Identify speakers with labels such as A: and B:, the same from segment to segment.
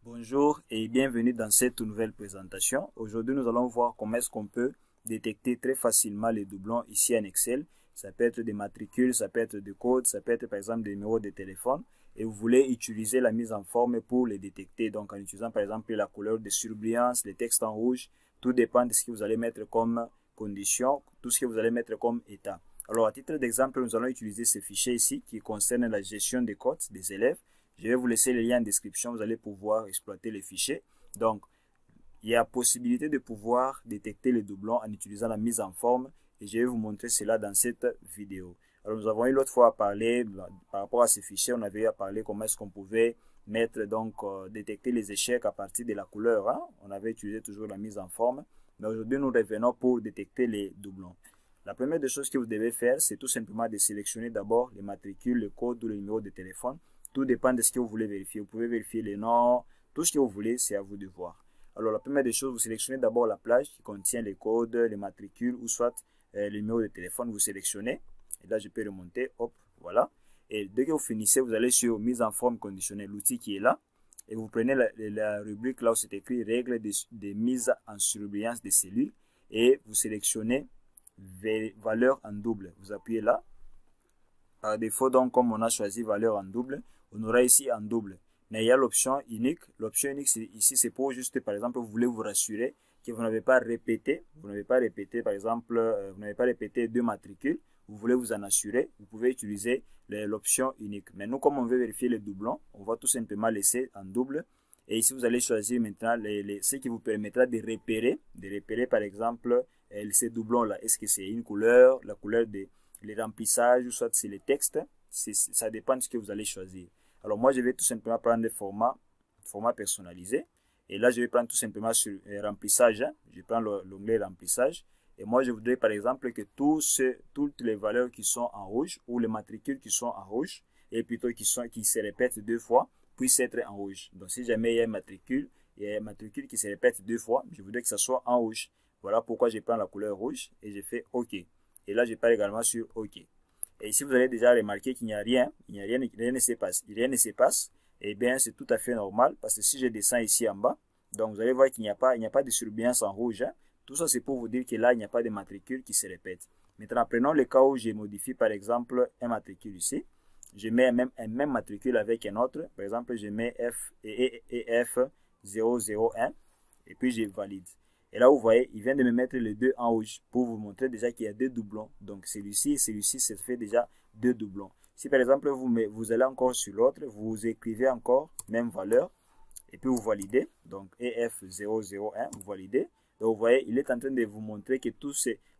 A: Bonjour et bienvenue dans cette nouvelle présentation. Aujourd'hui, nous allons voir comment est-ce qu'on peut détecter très facilement les doublons ici en Excel. Ça peut être des matricules, ça peut être des codes, ça peut être par exemple des numéros de téléphone. Et vous voulez utiliser la mise en forme pour les détecter. Donc en utilisant par exemple la couleur de surbrillance, les textes en rouge. Tout dépend de ce que vous allez mettre comme condition, tout ce que vous allez mettre comme état. Alors à titre d'exemple, nous allons utiliser ce fichier ici qui concerne la gestion des codes des élèves. Je vais vous laisser le lien en description, vous allez pouvoir exploiter les fichiers. Donc, il y a possibilité de pouvoir détecter les doublons en utilisant la mise en forme et je vais vous montrer cela dans cette vidéo. Alors, nous avons eu l'autre fois à parler, par rapport à ces fichiers, on avait eu à parler comment est-ce qu'on pouvait mettre, détecter les échecs à partir de la couleur. Hein? On avait utilisé toujours la mise en forme, mais aujourd'hui, nous revenons pour détecter les doublons. La première des choses que vous devez faire, c'est tout simplement de sélectionner d'abord les matricules, le code ou le numéro de téléphone. Tout dépend de ce que vous voulez vérifier. Vous pouvez vérifier les noms, tout ce que vous voulez, c'est à vous de voir. Alors, la première des choses, vous sélectionnez d'abord la plage qui contient les codes, les matricules ou soit le numéro de téléphone. Vous sélectionnez. Et là, je peux remonter. Hop, voilà. Et dès que vous finissez, vous allez sur mise en forme conditionnelle, l'outil qui est là. Et vous prenez la rubrique là où c'est écrit règles de mise en surveillance des cellules. Et vous sélectionnez valeur en double. Vous appuyez là. Par défaut, donc, comme on a choisi valeur en double, on aura ici en double. Mais il y a l'option unique. L'option unique, ici, c'est pour juste, par exemple, vous voulez vous rassurer que vous n'avez pas répété. Vous n'avez pas répété, par exemple, vous n'avez pas répété deux matricules. Vous voulez vous en assurer. Vous pouvez utiliser l'option unique. Mais nous, comme on veut vérifier les doublons, on va tout simplement laisser en double. Et ici, vous allez choisir maintenant ce qui vous permettra de repérer par exemple, ces doublons-là. Est-ce que c'est une couleur, la couleur des remplissages, ou soit c'est les textes. Ça dépend de ce que vous allez choisir. Alors moi, je vais tout simplement prendre le format personnalisé. Et là, je vais prendre tout simplement sur remplissage. Hein. Je prends l'onglet remplissage. Et moi, je voudrais par exemple que toutes les valeurs qui sont en rouge, ou les matricules qui sont en rouge, et plutôt qui se répètent deux fois, puissent être en rouge. Donc si jamais il y a un matricule qui se répète deux fois, je voudrais que ça soit en rouge. Voilà pourquoi je prends la couleur rouge et je fais OK. Et là, je pars également sur OK. Et ici, vous allez déjà remarquer qu'il n'y a rien, rien ne se passe. Et bien, c'est tout à fait normal parce que si je descends ici en bas, donc vous allez voir qu'il n'y a pas de surbrillance en rouge. Hein. Tout ça, c'est pour vous dire que là, il n'y a pas de matricule qui se répète. Maintenant, prenons le cas où je modifie par exemple un matricule ici. Je mets un même matricule avec un autre. Par exemple, je mets F001 et puis je valide. Et là, vous voyez, il vient de me mettre les deux en rouge pour vous montrer déjà qu'il y a deux doublons. Donc, celui-ci et celui-ci, ça fait déjà deux doublons. Si par exemple, vous allez encore sur l'autre, vous écrivez encore même valeur et puis vous validez. Donc, EF001, vous validez. Donc, vous voyez, il est en train de vous montrer que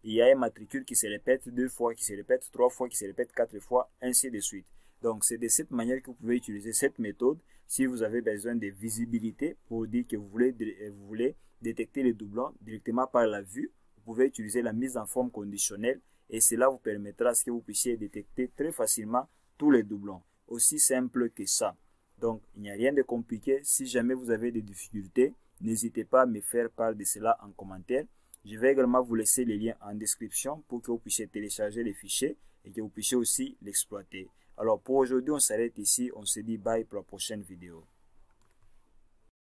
A: il y a un matricule qui se répète deux fois, qui se répète trois fois, qui se répète quatre fois, ainsi de suite. Donc, c'est de cette manière que vous pouvez utiliser cette méthode si vous avez besoin de visibilité pour dire que vous voulez détecter les doublons directement par la vue. Vous pouvez utiliser la mise en forme conditionnelle et cela vous permettra que vous puissiez détecter très facilement tous les doublons. Aussi simple que ça. Donc, il n'y a rien de compliqué. Si jamais vous avez des difficultés, n'hésitez pas à me faire part de cela en commentaire. Je vais également vous laisser les liens en description pour que vous puissiez télécharger les fichiers et que vous puissiez aussi l'exploiter. Alors pour aujourd'hui, on s'arrête ici. On se dit bye pour la prochaine vidéo.